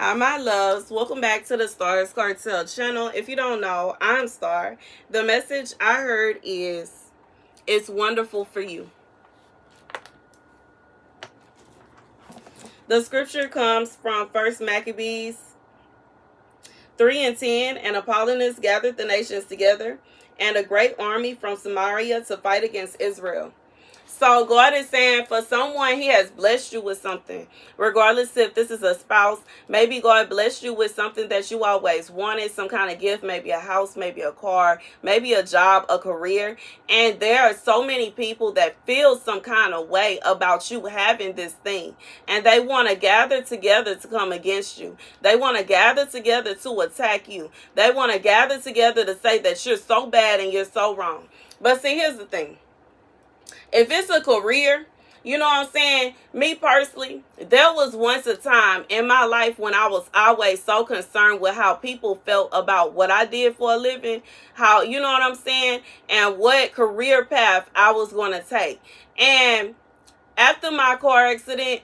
Hi, my loves. Welcome back to the Starscartel channel. If you don't know, I'm Star. The message I heard is, it's wonderful for you. The scripture comes from 1 Maccabees 3:10. And Apollonius gathered the nations together and a great army from Samaria to fight against Israel. So God is saying for someone, he has blessed you with something. Regardless if this is a spouse, maybe God blessed you with something that you always wanted, some kind of gift, maybe a house, maybe a car, maybe a job, a career. And there are so many people that feel some kind of way about you having this thing. And they want to gather together to come against you. They want to gather together to attack you. They want to gather together to say that you're so bad and you're so wrong. But see, here's the thing. If it's a career, you know what I'm saying? Me personally, there was once a time in my life when I was always so concerned with how people felt about what I did for a living, how, you know what I'm saying, and what career path I was going to take. And after my car accident,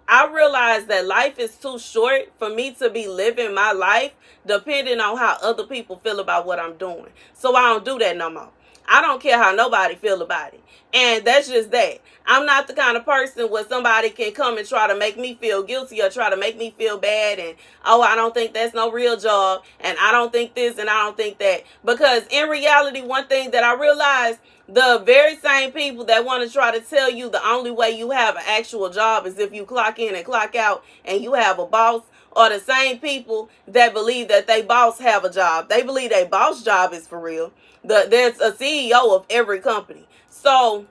I realized that life is too short for me to be living my life depending on how other people feel about what I'm doing. So I don't do that no more. I don't care how nobody feel about it. And that's just that. I'm not the kind of person where somebody can come and try to make me feel guilty or try to make me feel bad and, oh, I don't think that's no real job and I don't think this and I don't think that. Because in reality, one thing that I realized, the very same people that want to try to tell you the only way you have an actual job is if you clock in and clock out and you have a boss, are the same people that believe that they boss have a job. They believe their boss job is for real. There's a CEO of every company. So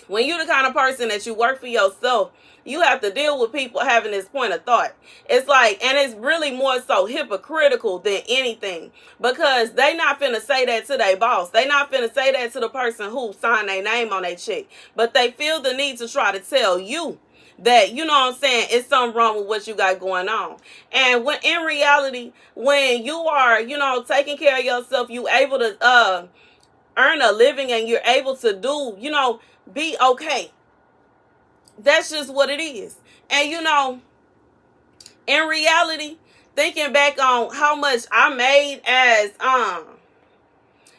when you're the kind of person that you work for yourself, you have to deal with people having this point of thought. It's like, and it's really more so hypocritical than anything, because they not finna say that to their boss. They not finna say that to the person who signed their name on their check. But they feel the need to try to tell you that, you know what I'm saying, it's something wrong with what you got going on. And when in reality, when you are, you know, taking care of yourself, you able to earn a living and you're able to do, you know, be okay. That's just what it is. And you know, in reality, thinking back on how much I made as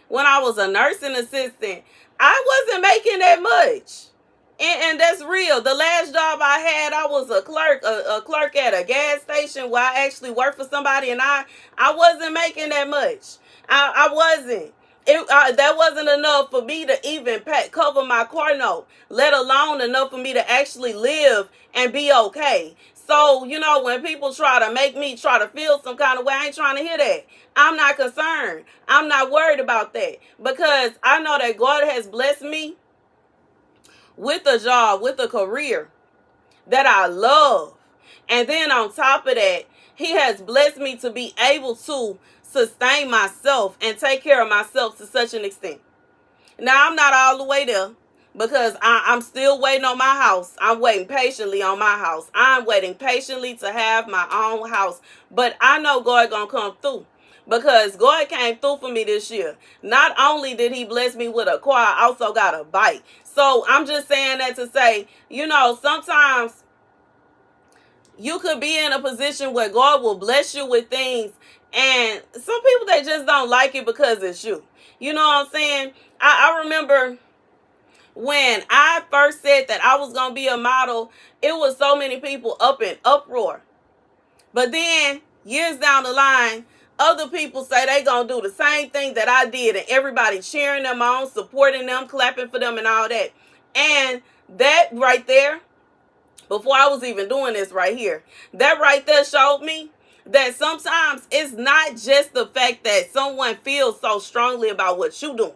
when I was a nursing assistant, I wasn't making that much. And that's real. The last job I had, I was a clerk at a gas station where I actually worked for somebody, and I wasn't making that much. I wasn't. That wasn't enough for me to even cover my car note, let alone enough for me to actually live and be okay. So, you know, when people try to make me try to feel some kind of way, I ain't trying to hear that. I'm not concerned. I'm not worried about that, because I know that God has blessed me with a job, with a career that I love. And then on top of that, he has blessed me to be able to sustain myself and take care of myself to such an extent. Now, I'm not all the way there, because I'm still waiting on my house. I'm waiting patiently on my house. I'm waiting patiently to have my own house. But I know God gonna come through, because God came through for me this year. Not only did he bless me with a car, I also got a bike. So I'm just saying that to say, you know, sometimes you could be in a position where God will bless you with things, and some people, they just don't like it because it's you. You know what I'm saying? I remember when I first said that I was going to be a model, it was so many people up in uproar. But then years down the line, other people say they going to do the same thing that I did, and everybody cheering them on, supporting them, clapping for them and all that. And that right there, before I was even doing this right here, that right there showed me that sometimes it's not just the fact that someone feels so strongly about what you're doing.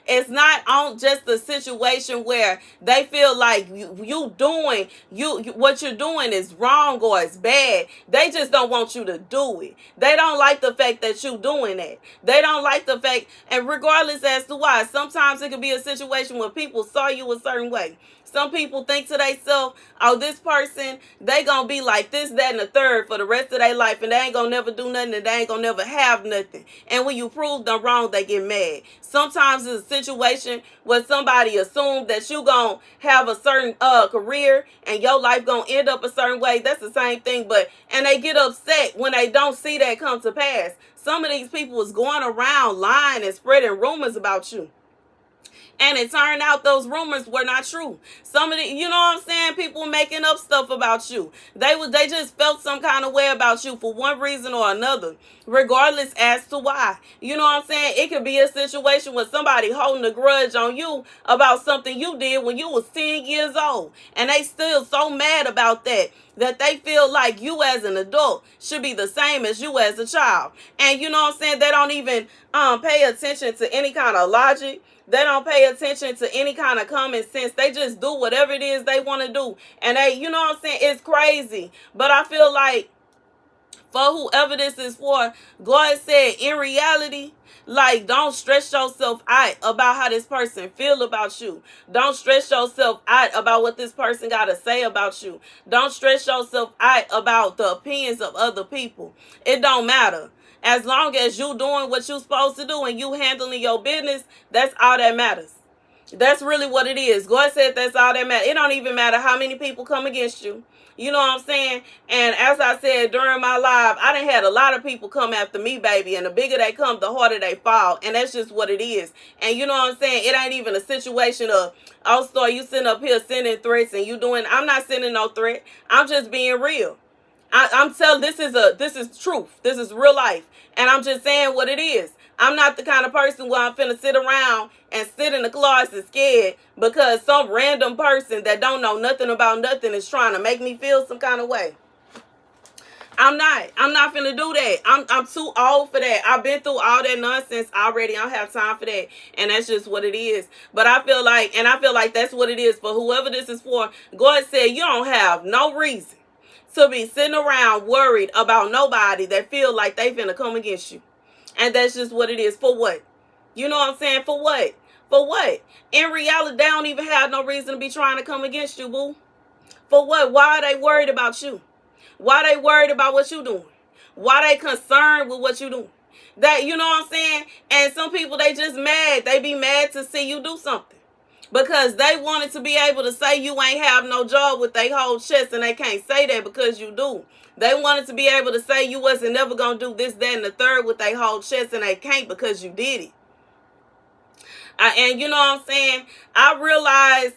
It's not on just the situation where they feel like you doing what you're doing is wrong or it's bad. They just don't want you to do it. They don't like the fact that you doing that. They don't like the fact, and regardless as to why, sometimes it could be a situation where people saw you a certain way. Some people think to themselves, oh, this person, they gonna be like this, that, and the third for the rest of their life, and they ain't gonna never do nothing, and they ain't gonna never have nothing. And when you prove them wrong, they get mad. Sometimes it's a situation where somebody assumes that you gonna have a certain career and your life gonna end up a certain way. That's the same thing, and they get upset when they don't see that come to pass. Some of these people is going around lying and spreading rumors about you. And it turned out those rumors were not true. Some of the, you know what I'm saying, people making up stuff about you. They just felt some kind of way about you for one reason or another, regardless as to why. You know what I'm saying? It could be a situation where somebody holding a grudge on you about something you did when you was 10 years old. And they still so mad about that they feel like you as an adult should be the same as you as a child. And you know what I'm saying? They don't even pay attention to any kind of logic. They don't pay attention to any kind of common sense. They just do whatever it is they want to do. And they, you know what I'm saying? It's crazy. But I feel like for whoever this is for, God said in reality, like, don't stress yourself out about how this person feel about you. Don't stress yourself out about what this person got to say about you. Don't stress yourself out about the opinions of other people. It don't matter. As long as you doing what you supposed to do and you handling your business, that's all that matters. That's really what it is. God said that's all that matters. It don't even matter how many people come against you. You know what I'm saying? And as I said during my live, I done had a lot of people come after me, baby. And the bigger they come, the harder they fall. And that's just what it is. And you know what I'm saying? It ain't even a situation of, oh, Star, you sitting up here sending threats and you doing, I'm not sending no threat. I'm just being real. I'm telling, this is truth. This is real life. And I'm just saying what it is. I'm not the kind of person where I'm finna sit around and sit in the closet scared because some random person that don't know nothing about nothing is trying to make me feel some kind of way. I'm not finna do that. I'm too old for that. I've been through all that nonsense already. I don't have time for that. And that's just what it is. But I feel like that's what it is for whoever this is for. God said you don't have no reason to be sitting around worried about nobody that feel like they finna come against you. And that's just what it is. For what? You know what I'm saying? For what? For what? In reality, they don't even have no reason to be trying to come against you, boo. For what? Why are they worried about you? Why are they worried about what you doing? Why are they concerned with what you doing? That, you know what I'm saying? And some people, they just mad. They be mad to see you do something. Because they wanted to be able to say you ain't have no job with their whole chest, and they can't say that because you do. They wanted to be able to say you wasn't never going to do this, that, and the third with their whole chest, and they can't because you did it. And you know what I'm saying? I realized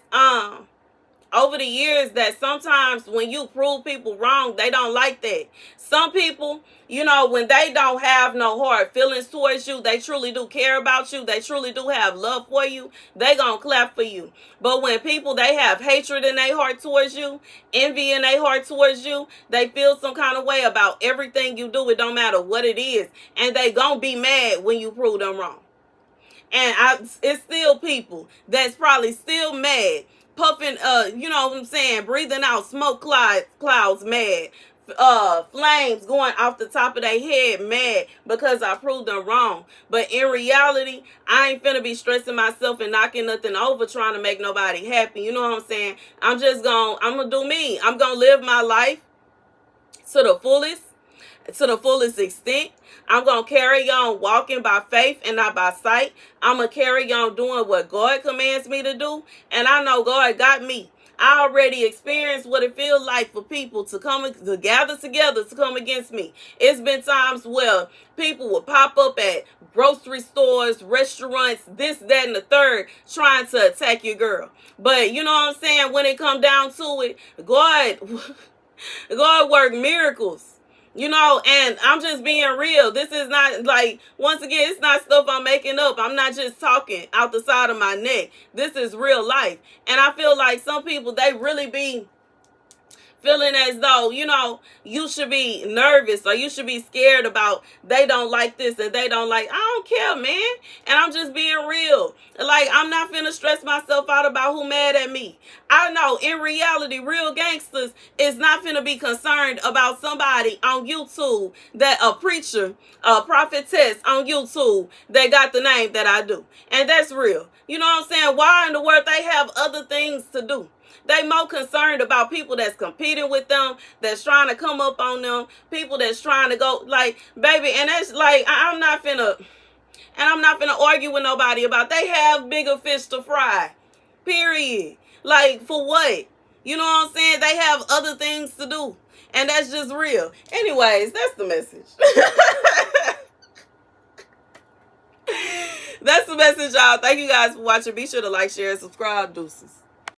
over the years that sometimes when you prove people wrong, they don't like that. Some people, you know, when they don't have no hard feelings towards you, they truly do care about you, they truly do have love for you, they gonna clap for you. But when people, they have hatred in their heart towards you, envy in their heart towards you, they feel some kind of way about everything you do, it don't matter what it is, and they gonna be mad when you prove them wrong. And it's still people that's probably still mad, puffing, you know what I'm saying, breathing out smoke clouds, mad, flames going off the top of their head, mad because I proved them wrong. But in reality, I ain't finna be stressing myself and knocking nothing over trying to make nobody happy. You know what I'm saying? I'm gonna do me. I'm gonna live my life to the fullest extent. I'm going to carry on walking by faith and not by sight. I'm going to carry on doing what God commands me to do. And I know God got me. I already experienced what it feels like for people to gather together to come against me. It's been times where people would pop up at grocery stores, restaurants, this, that, and the third, trying to attack your girl. But you know what I'm saying? When it come down to it, God worked miracles. You know, and I'm just being real. This is not like, once again, it's not stuff I'm making up. I'm not just talking out the side of my neck. This is real life. And I feel like some people, they really be feeling as though, you know, you should be nervous or you should be scared about they don't like this and they don't like, I don't care, man. And I'm just being real. Like, I'm not finna stress myself out about who mad at me. I know in reality, real gangsters is not finna be concerned about somebody on YouTube, that a preacher, a prophetess on YouTube that got the name that I do. And that's real. You know what I'm saying? Why in the world they have other things to do? They more concerned about people that's competing with them, that's trying to come up on them, people that's trying to go, like, baby, and that's like, I'm not finna argue with nobody about, they have bigger fish to fry. Period. Like, for what? You know what I'm saying? They have other things to do. And that's just real. Anyways, that's the message. That's the message, y'all. Thank you guys for watching. Be sure to like, share, and subscribe. Deuces.